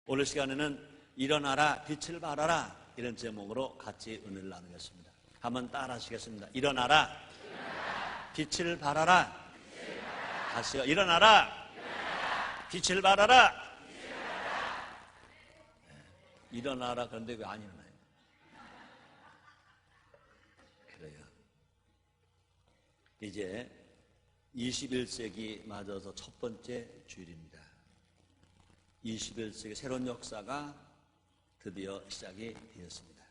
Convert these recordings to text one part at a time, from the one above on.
오늘 시간에는 일어나라 빛을 발하라 이런 제목으로 같이 은혜를 나누겠습니다. 한번 따라 하시겠습니다. 일어나라, 빛을 발하라. 다시요. 일어나라, 빛을 발하라. 일어나라. 그런데 왜 안 일어나요? 그래요. 이제 21세기 맞아서 첫 번째 주일입니다. 21세기 새로운 역사가 드디어 시작이 되었습니다.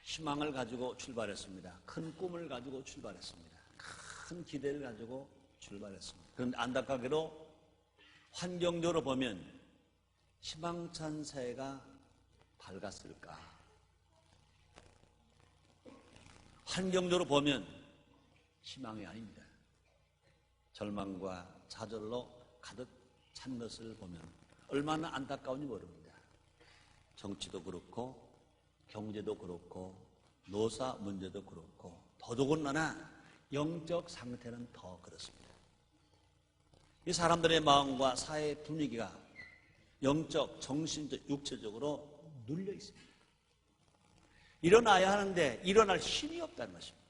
희망을 가지고 출발했습니다. 큰 꿈을 가지고 출발했습니다. 큰 기대를 가지고 출발했습니다. 그런데 안타깝게도 환경적으로 보면 희망찬 새해가 밝았을까? 환경적으로 보면 희망이 아닙니다. 절망과 좌절로 가득 찬 것을 보면 얼마나 안타까운지 모릅니다. 정치도 그렇고 경제도 그렇고 노사 문제도 그렇고 더더군다나 영적 상태는 더 그렇습니다. 이 사람들의 마음과 사회 분위기가 영적, 정신적, 육체적으로 눌려 있습니다. 일어나야 하는데 일어날 힘이 없다는 것입니다.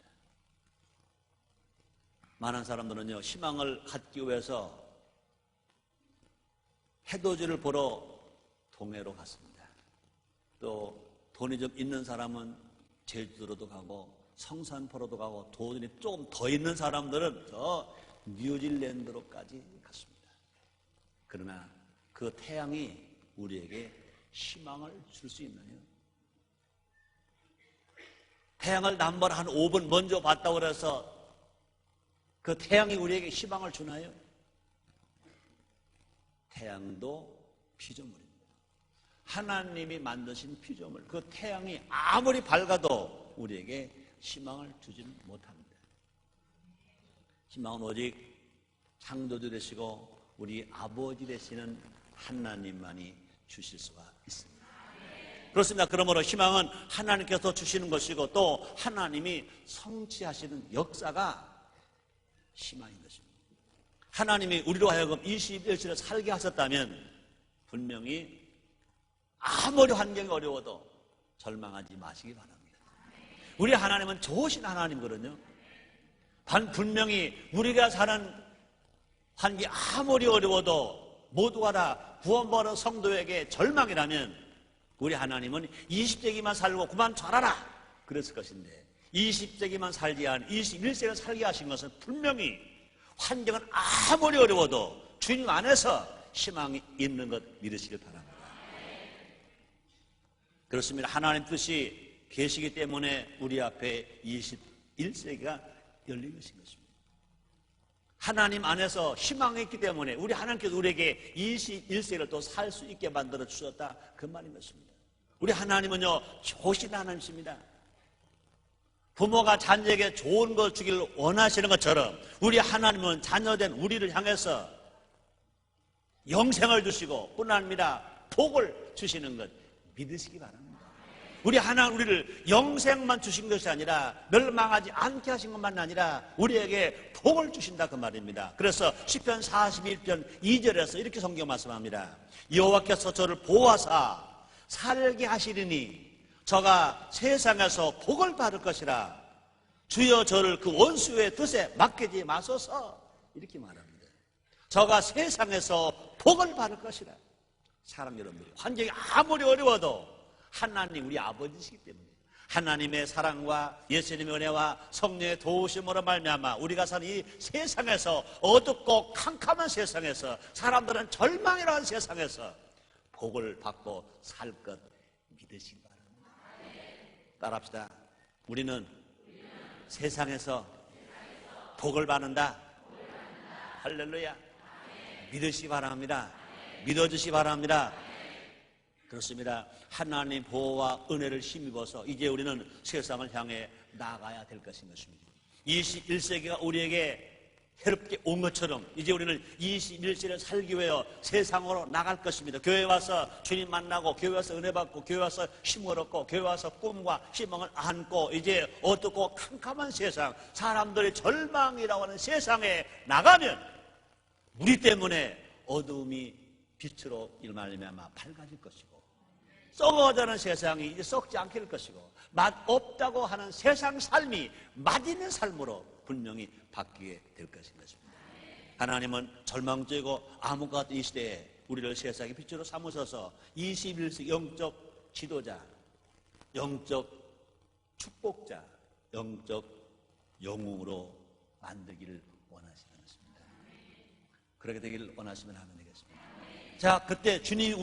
많은 사람들은요, 희망을 갖기 위해서 해돋이를 보러 동해로 갔습니다. 또 돈이 좀 있는 사람은 제주도로도 가고 성산포로도 가고 돈이 조금 더 있는 사람들은 저 뉴질랜드로까지 갔습니다. 그러나 그 태양이 우리에게 희망을 줄 수 있나요? 태양을 남벌 한 5분 먼저 봤다고 해서 그 태양이 우리에게 희망을 주나요? 태양도 피조물입니다. 하나님이 만드신 피조물, 그 태양이 아무리 밝아도 우리에게 희망을 주지는 못합니다. 희망은 오직 창조주 되시고 우리 아버지 되시는 하나님만이 주실 수가 있습니다. 그렇습니다. 그러므로 희망은 하나님께서 주시는 것이고 또 하나님이 성취하시는 역사가 희망인 것입니다. 하나님이 우리로 하여금 21세기를 살게 하셨다면 분명히 아무리 환경이 어려워도 절망하지 마시기 바랍니다. 우리 하나님은 좋으신 하나님이거든요. 분명히 우리가 사는 환경이 아무리 어려워도 모두가 다 구원받은 성도에게 절망이라면 우리 하나님은 20세기만 살고 그만 자라라 그랬을 것인데 20세기만 살지 않은 21세기를 살게 하신 것은 분명히 환경은 아무리 어려워도 주님 안에서 희망이 있는 것 믿으시길 바랍니다. 그렇습니다. 하나님 뜻이 계시기 때문에 우리 앞에 21세기가 열린 것인 것입니다. 하나님 안에서 희망이 있기 때문에 우리 하나님께서 우리에게 21세기를 또 살 수 있게 만들어 주셨다 그 말인 것입니다. 우리 하나님은요 좋으신 하나님이십니다. 부모가 자녀에게 좋은 걸 주기를 원하시는 것처럼 우리 하나님은 자녀된 우리를 향해서 영생을 주시고 뿐 아니라 복을 주시는 것 믿으시기 바랍니다. 우리 하나님 우리를 영생만 주신 것이 아니라 멸망하지 않게 하신 것만 아니라 우리에게 복을 주신다 그 말입니다. 그래서 시편 41편 2절에서 이렇게 성경 말씀합니다. 여호와께서 저를 보호하사 살게 하시리니 저가 세상에서 복을 받을 것이라. 주여 저를 그 원수의 뜻에 맡기지 마소서. 이렇게 말합니다. 저가 세상에서 복을 받을 것이라. 사랑 여러분들이 환경이 아무리 어려워도 하나님 우리 아버지시기 때문에 하나님의 사랑과 예수님의 은혜와 성령의 도우심으로 말미암아 우리가 사는 이 세상에서 어둡고 캄캄한 세상에서 사람들은 절망이라는 세상에서 복을 받고 살 것 믿으시기 바랍니다. 따라합시다. 우리는 세상에서 복을 받는다. 할렐루야. 믿으시기 바랍니다. 믿어주시기 바랍니다. 그렇습니다. 하나님 보호와 은혜를 힘입어서 이제 우리는 세상을 향해 나가야 될 것인 것입니다. 21세기가 우리에게 해롭게 온 것처럼 이제 우리는 21세기를 살기 위해 세상으로 나갈 것입니다. 교회에 와서 주님 만나고 교회에 와서 은혜 받고 교회에 와서 힘을 얻고 교회에 와서 꿈과 희망을 안고 이제 어둡고 캄캄한 세상 사람들의 절망이라고 하는 세상에 나가면 우리 때문에 어두움이 빛으로 말미암아 밝아질 것이고, 썩어가는 세상이 이제 썩지 않게 될 것이고, 맛 없다고 하는 세상 삶이 맛있는 삶으로 분명히 바뀌게 될 것인 것입니다. 하나님은 절망적이고 암흑 같은 이 시대에 우리를 세상의 빛으로 삼으셔서 21세기 영적 지도자, 영적 축복자, 영적 영웅으로 만들기를 원하시는 것입니다. 그렇게 되기를 원하시면 하면 되겠습니다. 자, 그때 주님이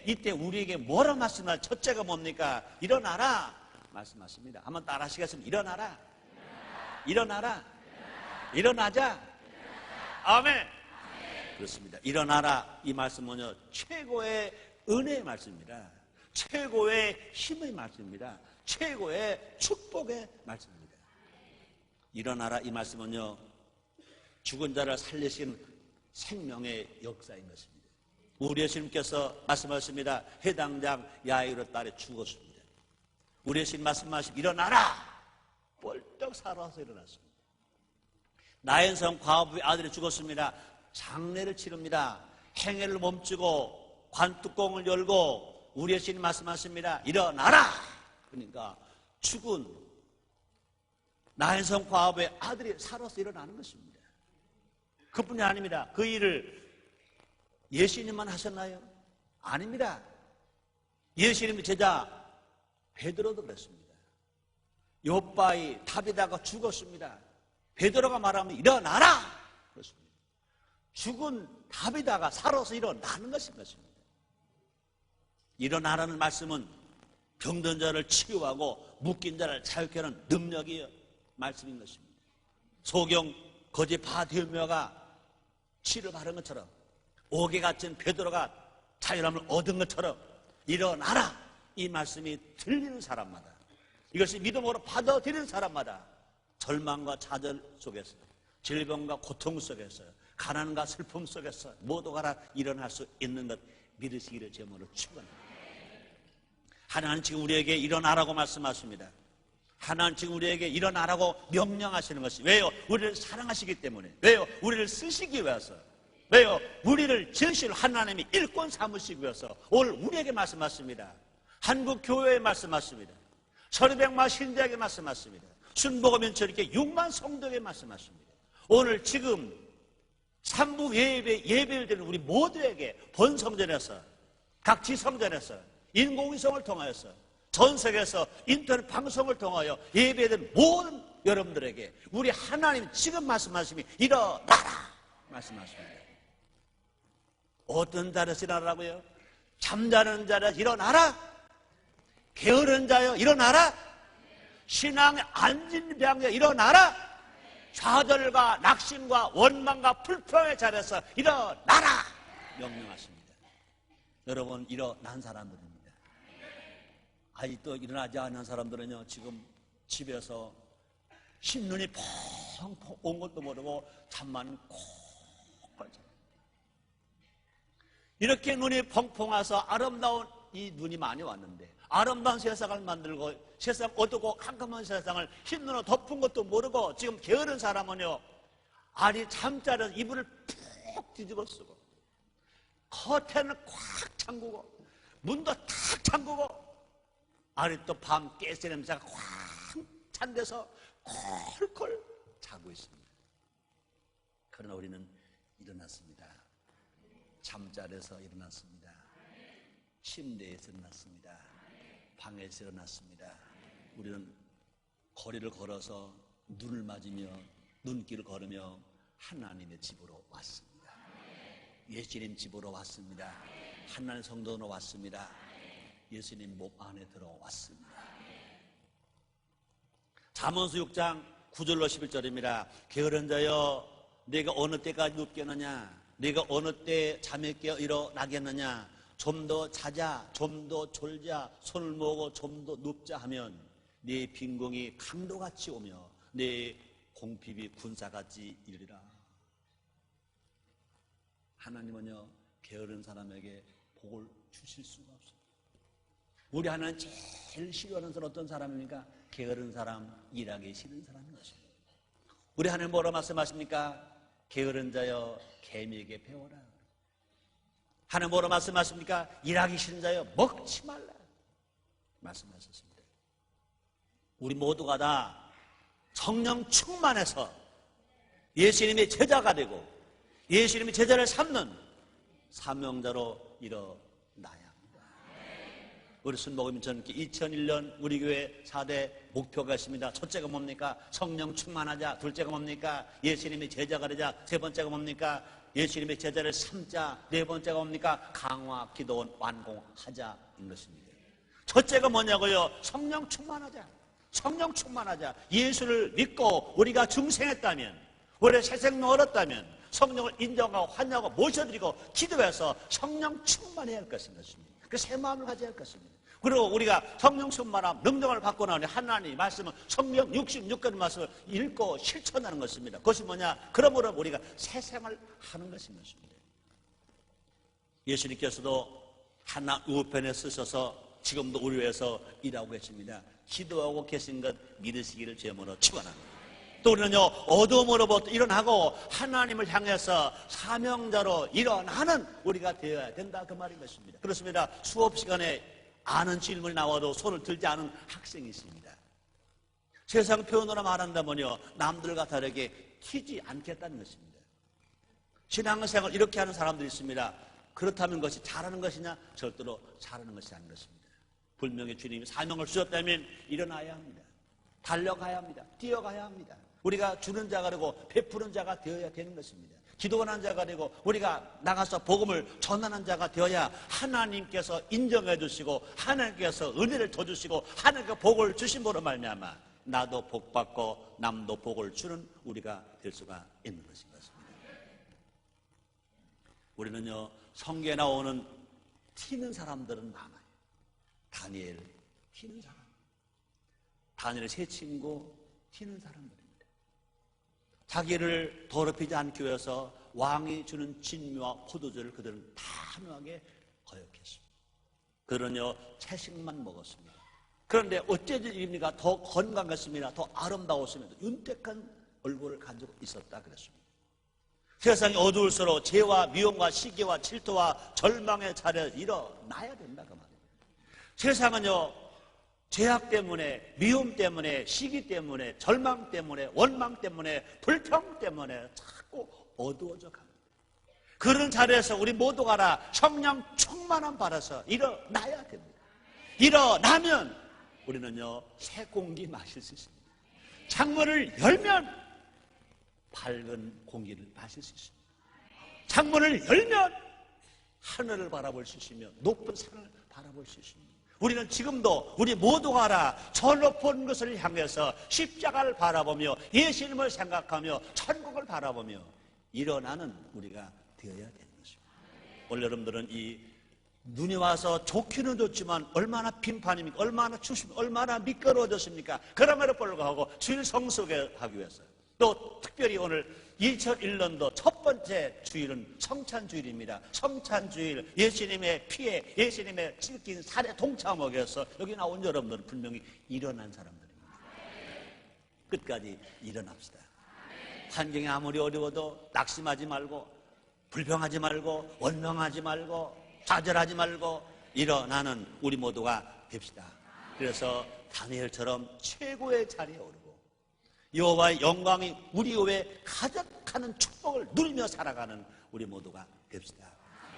이때 우리에게 뭐라 말씀하시나? 첫째가 뭡니까? 일어나라 말씀하십니다. 한번 따라 하시겠습니다. 일어나라. 일어나라. 일어나자. 아멘. 그렇습니다. 일어나라 이 말씀은요, 최고의 은혜의 말씀입니다. 최고의 힘의 말씀입니다. 최고의 축복의 말씀입니다. 일어나라 이 말씀은요, 죽은 자를 살리신 생명의 역사인 것입니다. 우리 예수님께서 말씀하십니다. 해당장 야이로 딸에 죽었습니다. 우리 예수님 말씀하십니다. 일어나라. 벌떡 살아서 일어났습니다. 나인성 과부의 아들이 죽었습니다. 장례를 치릅니다. 행회를 멈추고 관뚜껑을 열고 우리 예수님 말씀하십니다. 일어나라. 그러니까 죽은 나인성 과부의 아들이 살아서 일어나는 것입니다. 그뿐이 아닙니다. 그 일을 예수님만 하셨나요? 아닙니다. 예수님의 제자 베드로도 그랬습니다. 요바의 탑에다가 죽었습니다. 베드로가 말하면 일어나라 그렇습니다. 죽은 탑에다가 살아서 일어나는 것입니다. 일어나라는 말씀은 병든 자를 치유하고 묶인 자를 자유케 하는 능력의 말씀인 것입니다. 소경 거짓 바디메오가 치를 받은 것처럼, 옥에 갇힌 베드로가 자유함을 얻은 것처럼 일어나라 이 말씀이 들리는 사람마다, 이것이 믿음으로 받아들이는 사람마다 절망과 좌절 속에서, 질병과 고통 속에서, 가난과 슬픔 속에서 모두가 일어날 수 있는 것 믿으시기를 제목으로 축원합니다. 하나님 지금 우리에게 일어나라고 말씀하십니다. 하나님 지금 우리에게 일어나라고 명령하시는 것이, 왜요? 우리를 사랑하시기 때문에. 왜요? 우리를 쓰시기 위해서. 왜요? 우리를 지으실 하나님이 일꾼 삼으시기 위해서 오늘 우리에게 말씀하십니다. 한국 교회에 말씀하십니다. 서리백마 신대에게 말씀하십니다. 순복음 인천교회 6만 성도에게 말씀하십니다. 오늘 지금 3부 예배를 드리는 우리 모두에게 본성전에서, 각 지성전에서, 인공위성을 통하여서, 전 세계에서 인터넷 방송을 통하여 예배드리는 모든 여러분들에게 우리 하나님 지금 말씀하시니 일어나라 말씀하십니다. 어떤 자리에서 일어나라고요? 잠자는 자리에서 일어나라. 게으른 자여 일어나라. 신앙의 앉은 병에 일어나라. 좌절과 낙심과 원망과 불평의 자리에서 일어나라 명령하십니다. 여러분, 일어난 사람들입니다. 아직도 일어나지 않은 사람들은요, 지금 집에서 흰눈이 펑펑 온 것도 모르고 잠만 콕 걸죠. 이렇게 눈이 펑펑 와서 아름다운 이 눈이 많이 왔는데, 아름다운 세상을 만들고 세상 어두고 캄캄한 세상을 흰눈으로 덮은 것도 모르고 지금 게으른 사람은요, 아니 잠자리에서 이불을 푹 뒤집어 쓰고 커튼을 꽉 잠그고 문도 탁 잠그고 아니 또 밤 가스 냄새가 꽉 찬 데서 콜콜 자고 있습니다. 그러나 우리는 일어났습니다. 잠자리에서 일어났습니다. 침대에서 일어났습니다. 방에서 일어났습니다. 우리는 거리를 걸어서 눈을 맞으며 눈길을 걸으며 하나님의 집으로 왔습니다. 예수님 집으로 왔습니다. 하나님 성도로 왔습니다. 예수님 목 안에 들어왔습니다. 잠언서 6장 9절로 11절입니다. 게으른 자여 내가 어느 때까지 눕겠느냐? 내가 어느 때 잠에 깨어 일어나겠느냐? 좀 더 자자, 좀 더 졸자, 손을 모으고 좀 더 눕자 하면 네 빈공이 강도같이 오며 네 공핍이 군사같이 이르리라. 하나님은요, 게으른 사람에게 복을 주실 수가 없습니다. 우리 하나님 제일 싫어하는 사람 어떤 사람입니까? 게으른 사람, 일하기 싫은 사람인 것입니다. 우리 하나님 뭐라 말씀하십니까? 게으른 자여 개미에게 배워라. 하나님 뭐로 말씀하십니까? 일하기 싫은 자여 먹지 말라 말씀하셨습니다. 우리 모두가 다 성령 충만해서 예수님의 제자가 되고 예수님의 제자를 삼는 사명자로 일어나야 합니다. 우리 순복음 전기 2001년 우리 교회 4대 목표가 있습니다. 첫째가 뭡니까? 성령 충만하자. 둘째가 뭡니까? 예수님의 제자가 되자. 세 번째가 뭡니까? 예수님의 제자를 삼자. 네 번째가 뭡니까? 강화, 기도원, 완공하자인 것입니다. 첫째가 뭐냐고요? 성령 충만하자. 성령 충만하자. 예수를 믿고 우리가 중생했다면, 우리가 새생명 얻었다면 성령을 인정하고 환영하고 모셔드리고 기도해서 성령 충만해야 할 것입니다. 그 새 마음을 가져야 할 것입니다. 그리고 우리가 성령 충만함 능력을 받고 나오니 하나님 말씀은 성령 66가지 말씀을 읽고 실천하는 것입니다. 그것이 뭐냐? 그러므로 우리가 새 생활을 하는 것입니다. 예수님께서도 하나 우편에 쓰셔서 지금도 우리 위해서 일하고 계십니다. 기도하고 계신 것 믿으시기를 제물로 축원합니다. 또 우리는요, 어둠으로부터 일어나고 하나님을 향해서 사명자로 일어나는 우리가 되어야 된다, 그 말인 것입니다. 그렇습니다. 수업 시간에 아는 질문이 나와도 손을 들지 않은 학생이 있습니다. 세상 표현으로 말한다면요, 남들과 다르게 튀지 않겠다는 것입니다. 신앙생활을 이렇게 하는 사람들이 있습니다. 그렇다면 그것이 잘하는 것이냐? 절대로 잘하는 것이 아닌 것입니다. 분명히 주님이 사명을 주셨다면 일어나야 합니다. 달려가야 합니다. 뛰어가야 합니다. 우리가 주는 자가 되고 베푸는 자가 되어야 되는 것입니다. 기도하는 자가 되고 우리가 나가서 복음을 전하는 자가 되어야 하나님께서 인정해 주시고 하나님께서 은혜를 더 주시고 하나님께 복을 주심으로 말미암아 나도 복 받고 남도 복을 주는 우리가 될 수가 있는 것인 것입니다. 우리는요, 성경에 나오는 튀는 사람들은 많아요. 다니엘 튀는 사람, 다니엘의 세 친구 튀는 사람들입니다. 자기를 더럽히지 않기 위해서 왕이 주는 진미와 포도주를 그들은 단호하게 거역했습니다. 그들은요, 채식만 먹었습니다. 그런데 어째지 일입니까? 더 건강했습니다. 더 아름다웠습니다. 윤택한 얼굴을 가지고 있었다 그랬습니다. 세상이 어두울수록 죄와 미움과 시기와 질투와 절망의 자리에 일어나야 된다 그 말이에요. 세상은요, 죄악 때문에, 미움 때문에, 시기 때문에, 절망 때문에, 원망 때문에, 불평 때문에 자꾸 어두워져 갑니다. 그런 자리에서 우리 모두가 다 성령 충만함 받아서 일어나야 됩니다. 일어나면 우리는요, 새 공기 마실 수 있습니다. 창문을 열면 밝은 공기를 마실 수 있습니다. 창문을 열면 하늘을 바라볼 수 있으며 높은 산을 바라볼 수 있습니다. 우리는 지금도 우리 모두가 다 저 높은 것을 향해서 십자가를 바라보며 예수님을 생각하며 천국을 바라보며 일어나는 우리가 되어야 되는 것입니다. 오늘 여러분들은 이 눈이 와서 좋기는 좋지만 얼마나 빈판입니까? 얼마나 춥습니까? 얼마나 미끄러워졌습니까? 그럼에도 불구하고 주일 성수하기 위해서 또 특별히 오늘 2001년도 첫 번째 주일은 성찬주일입니다. 성찬주일, 예수님의 피에 예수님의 찢긴 살에 동참하기 위해서 여기 나온 여러분들은 분명히 일어난 사람들입니다. 끝까지 일어납시다. 환경이 아무리 어려워도 낙심하지 말고 불평하지 말고 원망하지 말고 좌절하지 말고 일어나는 우리 모두가 됩시다. 그래서 다니엘처럼 최고의 자리에 오르고 여호와의 영광이 우리 교회에 가득하는 축복을 누리며 살아가는 우리 모두가 됩시다.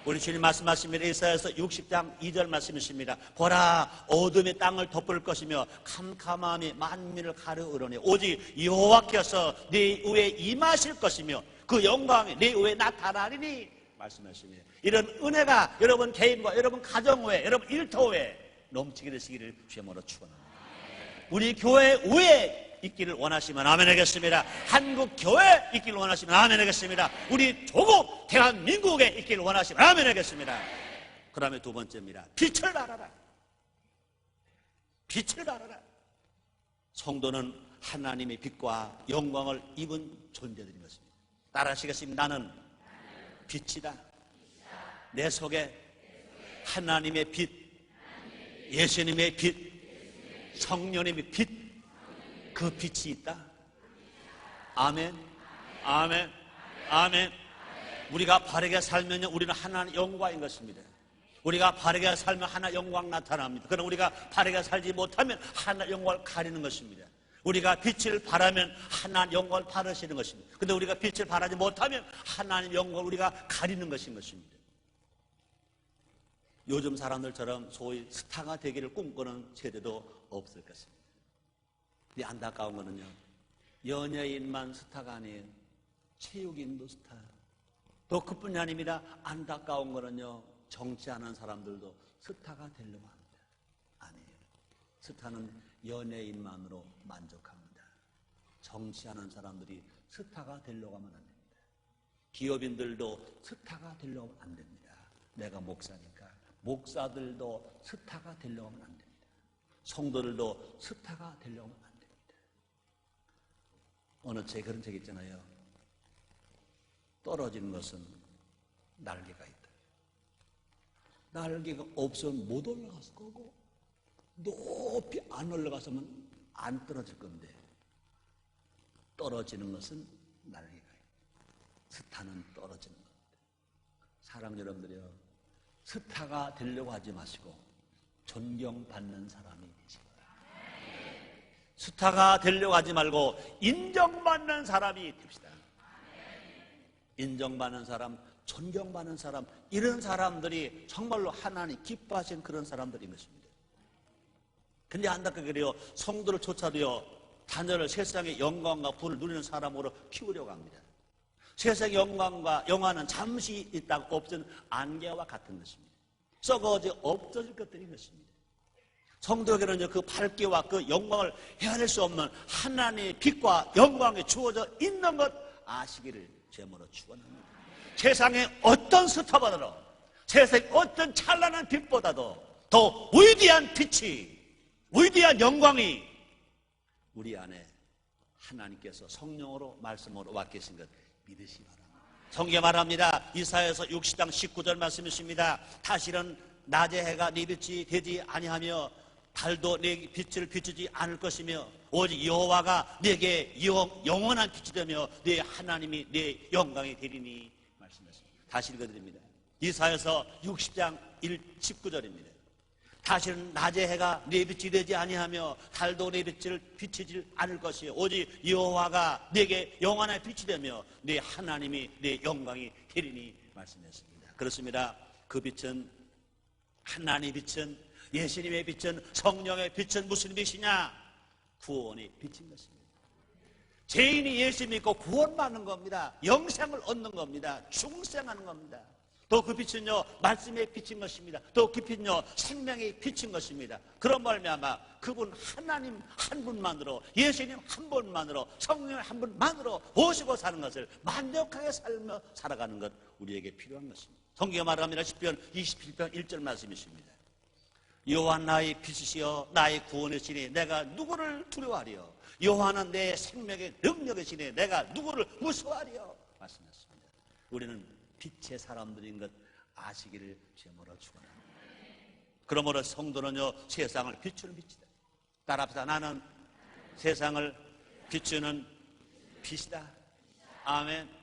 우리 주님 말씀하십니다. 이사야서 60장 2절 말씀이십니다. 보라, 어둠이 땅을 덮을 것이며 캄캄함이 만민을 가르으려니 오직 여호와께서 네 위에 임하실 것이며 그 영광이 네 위에 나타나리니 말씀하십니다. 이런 은혜가 여러분 개인과 여러분 가정외, 여러분 일터외 넘치게 되시기를 주님으로 축원합니다. 우리 교회 위에 있기를 원하시면 아멘 하겠습니다. 한국 교회에 있기를 원하시면 아멘 하겠습니다. 우리 조국 대한민국에 있기를 원하시면 아멘 하겠습니다. 그 다음에 두 번째입니다. 빛을 발하라. 빛을 발하라. 성도는 하나님의 빛과 영광을 입은 존재들인 것입니다. 따라하시겠습니다. 나는 빛이다. 내 속에 하나님의 빛, 예수님의 빛, 성령님의 빛, 그 빛이 있다. 아멘, 아멘, 아멘. 우리가 바르게 살면요, 우리는 하나님의 영광인 것입니다. 우리가 바르게 살면 하나님의 영광 나타납니다. 그러나 우리가 바르게 살지 못하면 하나님의 영광을 가리는 것입니다. 우리가 빛을 발하면 하나님 영광을 바르시는 것입니다. 근데 우리가 빛을 발하지 못하면 하나님 영광을 우리가 가리는 것인 것입니다. 요즘 사람들처럼 소위 스타가 되기를 꿈꾸는 세대도 없을 것입니다. 이 안타까운 거는요, 연예인만 스타가 아니에요. 체육인도 스타. 또 그뿐이 아닙니다. 안타까운 거는요, 정치하는 사람들도 스타가 되려고 합니다. 아니에요. 스타는 연예인만으로 만족합니다. 정치하는 사람들이 스타가 되려고 하면 안 됩니다. 기업인들도 스타가 되려고 하면 안 됩니다. 내가 목사니까. 목사들도 스타가 되려고 하면 안 됩니다. 성도들도 스타가 되려고 하면 안 됩니다. 어느 책 그런 책 있잖아요. 떨어지는 것은 날개가 있다. 날개가 없으면 못 올라갔을 거고 높이 안 올라가서면 안 떨어질 건데 떨어지는 것은 날개가 있다. 스타는 떨어지는 겁니다. 사랑 여러분들이요, 스타가 되려고 하지 마시고 존경받는 사람이 되시기 바랍니다. 스타가 되려고 하지 말고 인정받는 사람이 됩시다. 인정받는 사람, 존경받는 사람, 이런 사람들이 정말로 하나님 기뻐하시는 그런 사람들인 것입니다. 근데 안타깝게 그래요. 성도를 쫓아도요, 자녀를 세상의 영광과 부를 누리는 사람으로 키우려고 합니다. 세상의 영광과 영화는 잠시 있다가 없어진 안개와 같은 것입니다. 썩어져 없어질 것들인 것입니다. 성도에게는 그 밝기와 그 영광을 헤아릴 수 없는 하나님의 빛과 영광이 주어져 있는 것 아시기를 제모로 축원합니다. 세상의 어떤 스타보다도, 세상의 어떤 찬란한 빛보다도 더 위대한 빛이, 위대한 영광이 우리 안에 하나님께서 성령으로 말씀으로 와 계신 것 믿으시기 바랍니다. 성경에 말합니다. 이사야서 60장 19절 말씀이십니다. 다시는 낮의 해가 네 빛이 되지 아니하며 달도 내 빛을 비추지 않을 것이며 오직 여호와가 내게 영원한 빛이 되며 내 하나님이 내 영광이 되리니 말씀하십니다. 다시 읽어드립니다. 이사야서 60장 19절입니다. 다시는 낮의 해가 내 빛이 되지 아니하며 달도 내 빛을 비추지 않을 것이요 오직 여호와가 내게 영원한 빛이 되며 내 하나님이 내 영광이 되리니 말씀했습니다. 그렇습니다. 그 빛은, 하나님의 빛은, 예수님의 빛은, 성령의 빛은 무슨 빛이냐? 구원의 빛인 것입니다. 죄인이 예수 믿고 구원받는 겁니다. 영생을 얻는 겁니다. 중생하는 겁니다. 또 그 빛은요, 말씀의 빛인 것입니다. 또 그 빛은요, 생명의 빛인 것입니다. 그런 말미암아 그분 하나님 한 분만으로, 예수님 한 분만으로, 성령 한 분만으로 오시고 사는 것을 만족하게 살며 살아가는 것 우리에게 필요한 것입니다. 성경에 말합니다. 시편 27편 1절 말씀이십니다. 여호와 나의 빛이시여 나의 구원이시니 내가 누구를 두려워하리요? 여호와는 내 생명의 능력이시니 내가 누구를 무서워하리요? 말씀하셨습니다. 우리는 빛의 사람들인 것 아시기를 제모로 축원합니다. 그러므로 성도는요, 세상을 비추는 빛이다. 따라합시다. 나는 세상을 비추는 빛이다. 아멘.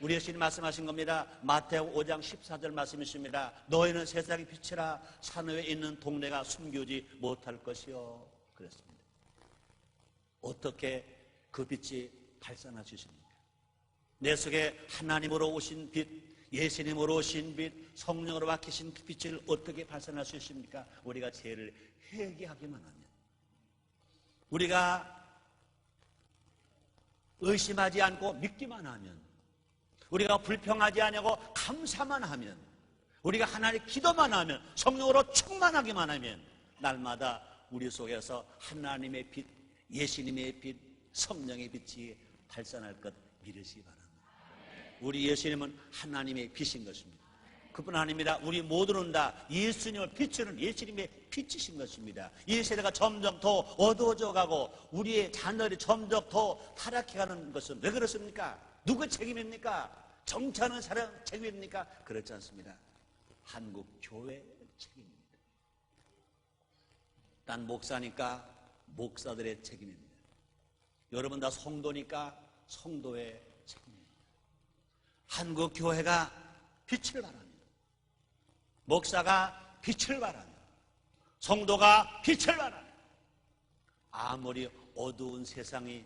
우리 예수님 말씀하신 겁니다. 마태복음 5장 14절 말씀이십니다. 너희는 세상의 빛이라 산 위에 있는 동네가 숨기지 못할 것이요. 그랬습니다. 어떻게 그 빛이 발산할 수 있습니까? 내 속에 하나님으로 오신 빛, 예수님으로 오신 빛, 성령으로 바뀌신 그 빛을 어떻게 발산할 수 있습니까? 우리가 죄를 회개하기만 하면, 우리가 의심하지 않고 믿기만 하면, 우리가 불평하지 않고 감사만 하면, 우리가 하나님 기도만 하면, 성령으로 충만하기만 하면 날마다 우리 속에서 하나님의 빛, 예수님의 빛, 성령의 빛이 발산할 것 믿으시기 바랍니다. 우리 예수님은 하나님의 빛인 것입니다. 그뿐 아닙니다. 우리 모두는 다 예수님을 비추는 예수님의 빛이신 것입니다. 이 세대가 점점 더 어두워져 가고 우리의 자녀들이 점점 더 타락해가는 것은 왜 그렇습니까? 누구 책임입니까? 정치하는 사람 책임입니까? 그렇지 않습니다. 한국 교회 책임입니다. 난 목사니까 목사들의 책임입니다. 여러분 다 성도니까 성도의 책임입니다. 한국 교회가 빛을 발하며, 목사가 빛을 발하며, 성도가 빛을 발하며, 아무리 어두운 세상이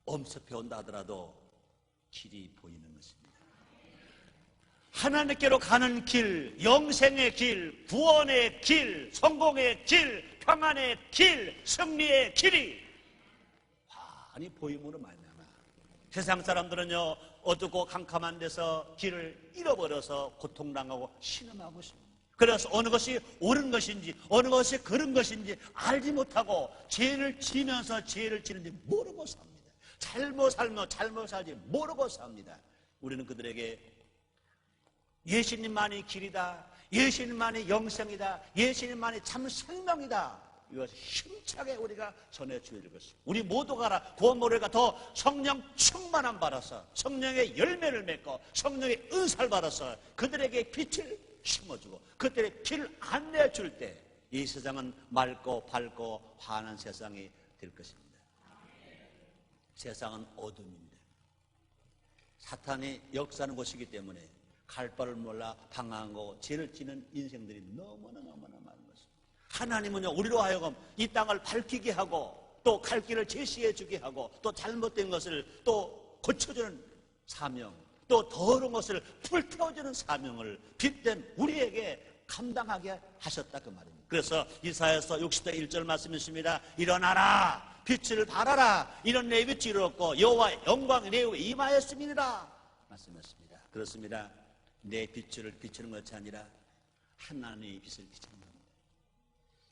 엄습해 온다 하더라도 길이 보이는 것입니다. 하나님께로 가는 길, 영생의 길, 구원의 길, 성공의 길, 평안의 길, 승리의 길이 환히 보임으로 말미암아 세상 사람들은요, 어둡고 캄캄한 데서 길을 잃어버려서 고통당하고 신음하고 있습니다. 그래서 어느 것이 옳은 것인지 어느 것이 그른 것인지 알지 못하고 죄를 지면서 죄를 지는지 모르고 삽니다. 잘못 살며 잘못 살지 모르고 삽니다. 우리는 그들에게 예수님만이 길이다, 예수님만이 영생이다, 예수님만이 참 생명이다, 이것을 힘차게 우리가 전해줘야 될 것입니다. 우리 모두가 구원모래가 더 성령 충만함 받아서 성령의 열매를 맺고 성령의 은사를 받아서 그들에게 빛을 심어주고 그들의 길을 안내해줄 때 이 세상은 맑고 밝고 환한 세상이 될 것입니다. 세상은 어둠입니다. 사탄이 역사하는 곳이기 때문에 갈 바를 몰라 방황하고 죄를 지는 인생들이 너무나 많은 것입니다. 하나님은요, 우리로 하여금 이 땅을 밝히게 하고 또 갈 길을 제시해 주게 하고 또 잘못된 것을 또 고쳐주는 사명, 또 더러운 것을 불태워주는 사명을 빛된 우리에게 감당하게 하셨다 그 말입니다. 그래서 이사야서 60장 1절 말씀이 있습니다. 일어나라, 빛을 발하라, 이런 내 빛이 이루었고 여호와의 영광이 내 위에 임하였음이니라 말씀하십니다. 그렇습니다. 내 빛을 비추는 것이 아니라 하나님의 빛을 비추는 겁니다.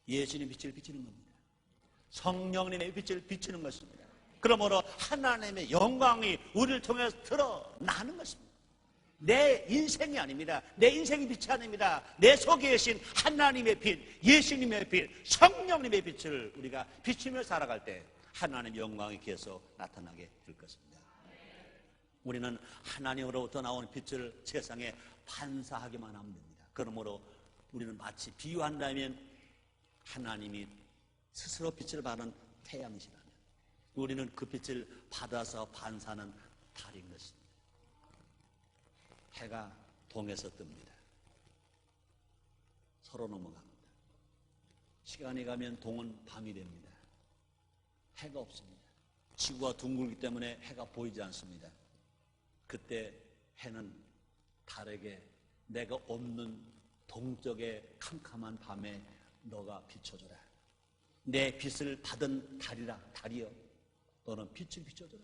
예수님의 빛을 비추는 겁니다. 성령님의 빛을 비추는 것입니다. 그러므로 하나님의 영광이 우리를 통해서 드러나는 것입니다. 내 인생이 아닙니다. 내 인생이 빛이 아닙니다. 내 속에 계신 하나님의 빛, 예수님의 빛, 성령님의 빛을 우리가 비추며 살아갈 때 하나님의 영광이 계속 나타나게 될 것입니다. 우리는 하나님으로부터 나오는 빛을 세상에 반사하기만 하면 됩니다. 그러므로 우리는 마치 비유한다면 하나님이 스스로 빛을 발하는 태양이시라면 우리는 그 빛을 받아서 반사하는 달인 것입니다. 해가 동에서 뜹니다. 서로 넘어갑니다. 시간이 가면 동은 밤이 됩니다. 해가 없습니다. 지구가 둥글기 때문에 해가 보이지 않습니다. 그때 해는 달에게 내가 없는 동쪽의 캄캄한 밤에 너가 비춰줘라. 내 빛을 받은 달이여 너는 빛을 비춰줘라.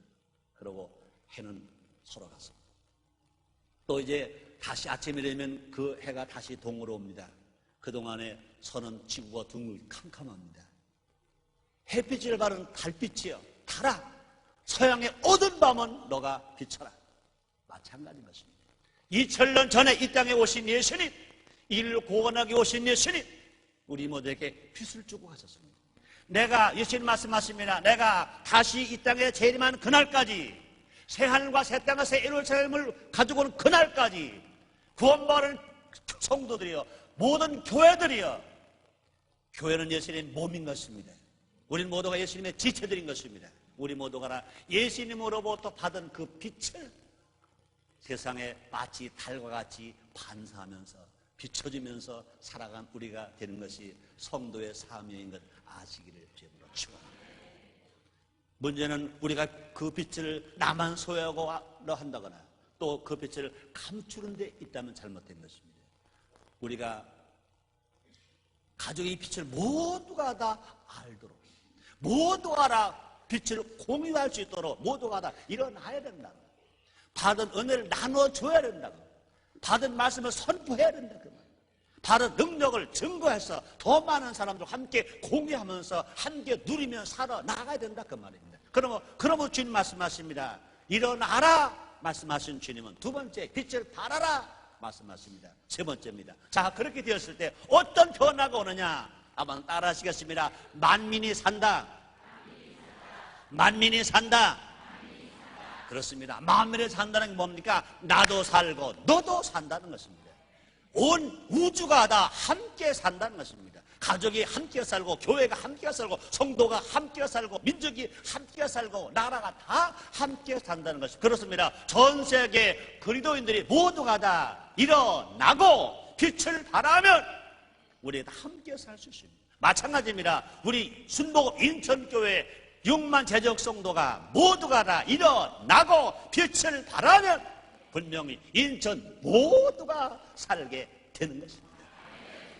그러고 해는 서로 갔습니다. 또 이제 다시 아침이 되면 그 해가 다시 동으로 옵니다. 그동안에 서는 지구가 둥글고 캄캄합니다. 햇빛을 바른 달빛이여 달아, 서양의 어두운 밤은 너가 비춰라. 마찬가지인 것입니다. 2000년 전에 이 땅에 오신 예수님, 이를 구원하기 오신 예수님, 우리 모두에게 빛을 주고 가셨습니다. 내가 예수님 말씀하십니다. 내가 다시 이 땅에 재림하는 그날까지, 새하늘과 새 땅과 새 예루살렘을 가지고 오는 그날까지 구원받은 성도들이여, 모든 교회들이여, 교회는 예수님의 몸인 것입니다. 우리 모두가 예수님의 지체들인 것입니다. 우리 모두가 예수님으로부터 받은 그 빛을 세상에 마치 달과 같이 반사하면서 비춰주면서 살아간 우리가 되는 것이 성도의 사명인 것 아시기를 주님으로 축원합니다. 문제는 우리가 그 빛을 나만 소유하고 한다거나 또 그 빛을 감추는 데 있다면 잘못된 것입니다. 우리가 가족의 빛을 모두가 다 알도록, 모두가 다 빛을 공유할 수 있도록 모두가 다 일어나야 된다. 받은 은혜를 나눠줘야 된다고, 받은 말씀을 선포해야 된다고, 받은 능력을 증거해서 더 많은 사람들과 함께 공유하면서 함께 누리며 살아나가야 된다 그 말입니다. 그러면 주님 말씀하십니다. 일어나라 말씀하신 주님은 두 번째, 빛을 발하라 말씀하십니다. 세 번째입니다. 자, 그렇게 되었을 때 어떤 변화가 오느냐 한번 따라 하시겠습니다. 만민이 산다. 만민이 산다. 그렇습니다. 만민이 산다는 게 뭡니까? 나도 살고 너도 산다는 것입니다. 온 우주가 다 함께 산다는 것입니다. 가족이 함께 살고, 교회가 함께 살고, 성도가 함께 살고, 민족이 함께 살고, 나라가 다 함께 산다는 것입니다. 그렇습니다. 전 세계 그리스도인들이 모두가 다 일어나고 빛을 발하면 우리 다 함께 살 수 있습니다. 마찬가지입니다. 우리 순복음 인천교회 6만 재적 성도가 모두가 다 일어나고 빛을 발하면 분명히 인천 모두가 살게 되는 것입니다.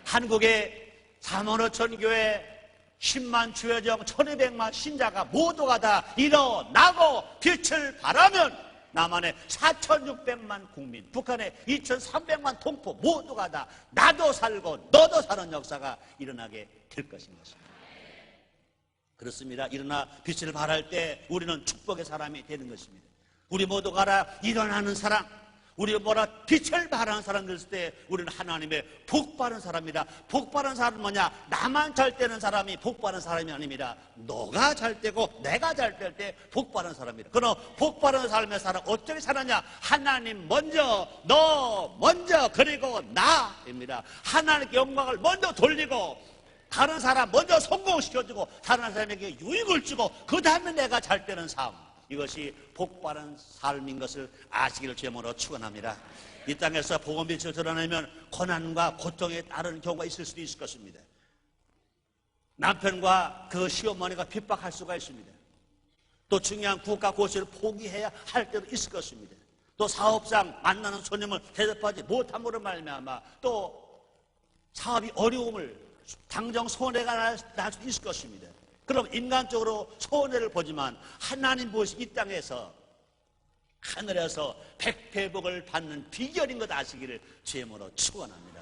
한국의 4만 5천 교회 10만 주여정 1200만 신자가 모두가 다 일어나고 빛을 발하면 남한의 4600만 국민, 북한의 2300만 동포 모두가 다 나도 살고 너도 사는 역사가 일어나게 될 것인 것입니다. 그렇습니다. 일어나 빛을 발할 때 우리는 축복의 사람이 되는 것입니다. 우리 모두가 다 일어나는 사람, 우리 뭐라 빛을 발하는 사람들 있을 때 우리는 하나님의 복 받은 사람이다. 복 받은 사람은 뭐냐? 나만 잘 되는 사람이 복 받은 사람이 아닙니다. 너가 잘 되고 내가 잘 될 때 복 받은 사람이다. 그럼 복 받은 삶의 사람 어떻게 사느냐? 하나님 먼저, 너 먼저, 그리고 나입니다. 하나님께 영광을 먼저 돌리고 다른 사람 먼저 성공시켜주고 다른 사람에게 유익을 주고 그 다음에 내가 잘 되는 삶, 이것이 복받은 삶인 것을 아시기를 주님으로 축원합니다. 이 땅에서 복음 빛을 드러내면 고난과 고통에 따르는 경우가 있을 수도 있을 것입니다. 남편과 그 시어머니가 핍박할 수가 있습니다. 또 중요한 국가 고시를 포기해야 할 때도 있을 것입니다. 또 사업상 만나는 손님을 대접하지 못함으로 말미암아 또 사업이 어려움을 당장 손해가 날 수도 있을 것입니다. 그럼 인간적으로 손해를 보지만 하나님 보시 이 땅에서 하늘에서 백배복을 받는 비결인 것 아시기를 주님으로 축원합니다.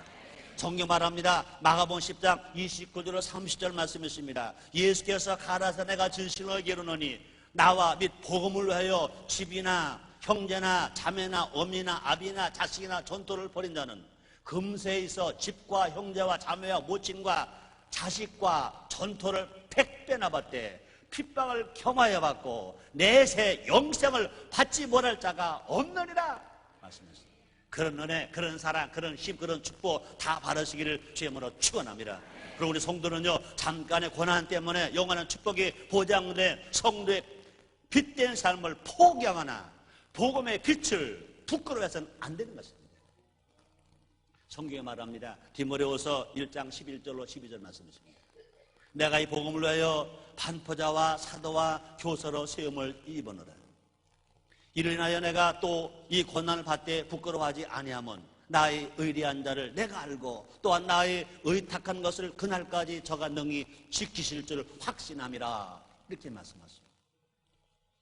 성경 말합니다. 마가복음 10장 29절로 30절 말씀이 있습니다. 예수께서 가라사 내가 진실로 이르노니 나와 및 복음을 위하여 집이나 형제나 자매나 어미나 아비나 자식이나 전토를 벌인 자는 금세에 있어 집과 형제와 자매와 모친과 자식과 전토를 100배나 받되 핍박을 경하여 받고 내세 영생을 받지 못할 자가 없느니라 말씀하셨습니다. 그런 은혜, 그런 사랑, 그런 힘, 그런 축복 다 받으시기를 주님으로 축원합니다. 그리고 우리 성도는요, 잠깐의 고난 때문에 영원한 축복이 보장된 성도의 빛된 삶을 포기하거나 복음의 빛을 부끄러워해서는 안 되는 것입니다. 성경에 말합니다. 디모데후서 1장 11절로 12절 말씀이십니다. 내가 이 복음을 위하여 반포자와 사도와 교사로 세움을 입었노라. 이를 인하여 내가 또 이 고난을 받되 부끄러워하지 아니하면 나의 의리한 자를 내가 알고 또한 나의 의탁한 것을 그날까지 저가 능히 지키실 줄 확신함이라. 이렇게 말씀하십니다.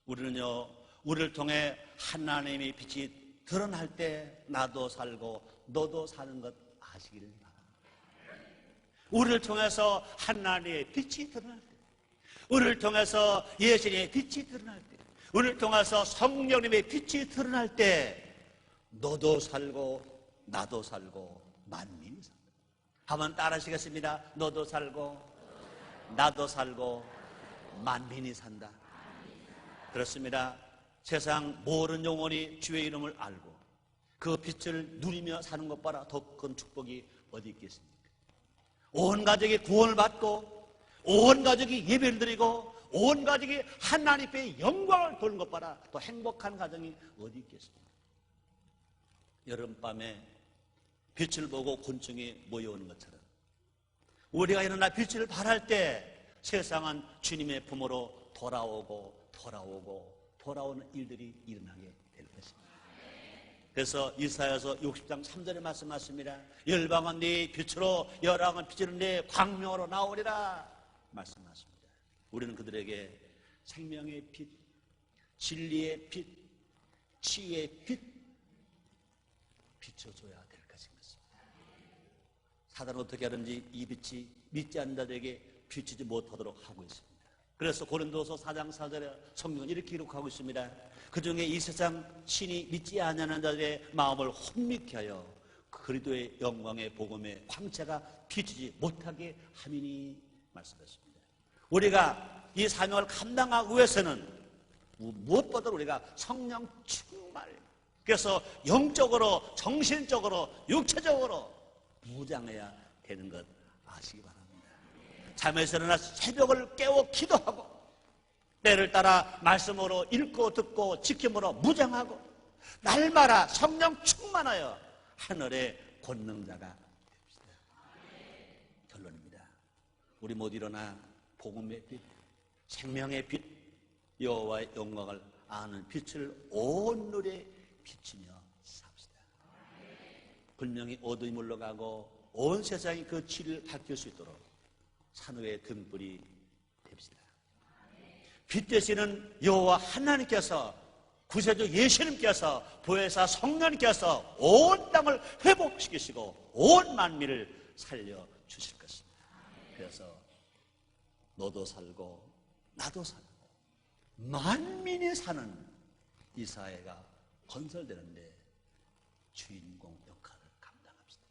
우리는요, 우리를 통해 하나님의 빛이 드러날 때 나도 살고 너도 사는 것 아시기를 바랍니다. 우리를 통해서 하나님의 빛이 드러날 때, 우리를 통해서 예수님의 빛이 드러날 때, 우리를 통해서 성령님의 빛이 드러날 때 너도 살고 나도 살고 만민이 산다. 한번 따라하시겠습니다. 너도 살고 나도 살고 만민이 산다. 그렇습니다. 세상 모든 영혼이 주의 이름을 알고 그 빛을 누리며 사는 것보다 더 큰 축복이 어디 있겠습니까? 온 가족이 구원을 받고 온 가족이 예배를 드리고 온 가족이 하나님의 영광을 보는 것보다 더 행복한 가정이 어디 있겠습니까? 여름밤에 빛을 보고 곤충이 모여오는 것처럼 우리가 일어나 빛을 발할 때 세상은 주님의 품으로 돌아오는 일들이 일어나게 될 것입니다. 그래서 이사야서 60장 3절에 말씀하십니다. 열방은 네 빛으로 열왕은 빛으로 네 광명으로 나오리라 말씀하십니다. 우리는 그들에게 생명의 빛, 진리의 빛, 치유의 빛 비춰줘야 될 것인 것입니다. 사단은 어떻게 하는지 이 빛이 믿지 않는 자들에게 비추지 못하도록 하고 있습니다. 그래서 고린도서 4장 4절에 성경은 이렇게 기록하고 있습니다. 그 중에 이 세상 신이 믿지 않는 자들의 마음을 혼미케 하여 그리스도의 영광의 복음의 광채가 비추지 못하게 함이니 말씀하셨습니다. 우리가 이 사명을 감당하기 위해서는 무엇보다 우리가 성령 충만, 그래서 영적으로, 정신적으로, 육체적으로 무장해야 되는 것 아시기 바랍니다. 잠에서 일어나 새벽을 깨워 기도하고 때를 따라 말씀으로 읽고 듣고 지킴으로 무장하고 날마다 성령 충만하여 하늘의 권능자가 됩시다. 결론입니다. 우리 모두 일어나 복음의 빛, 생명의 빛, 여호와의 영광을 아는 빛을 온 눈에 비치며 삽시다. 분명히 어둠이 물러가고 온 세상이 그 치를 밝힐 수 있도록 산후의 등불이 됩시다. 빛 되시는 여호와 하나님께서, 구세주 예수님께서, 보혜사 성령님께서 온 땅을 회복시키시고 온 만민을 살려주실 것입니다. 그래서 너도 살고 나도 살고 만민이 사는 이 사회가 건설되는데 주인공 역할을 감당합시다.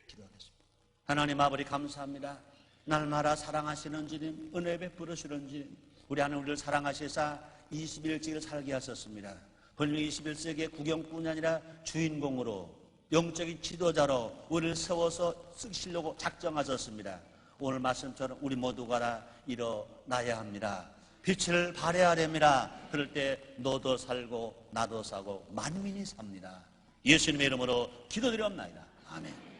기도하겠습니다. 하나님 아버지 감사합니다. 날마다 사랑하시는 주님, 은혜 베풀으시는 주님, 우리 하나님 우리를 사랑하시사 21세기를 살게 하셨습니다. 분명히 21세기의 구경꾼이 아니라 주인공으로 영적인 지도자로 우리를 세워서 쓰시려고 작정하셨습니다. 오늘 말씀처럼 우리 모두가 다 일어나야 합니다. 빛을 발해야 됩니다. 그럴 때 너도 살고 나도 사고 만민이 삽니다. 예수님의 이름으로 기도드리옵나이다. 아멘.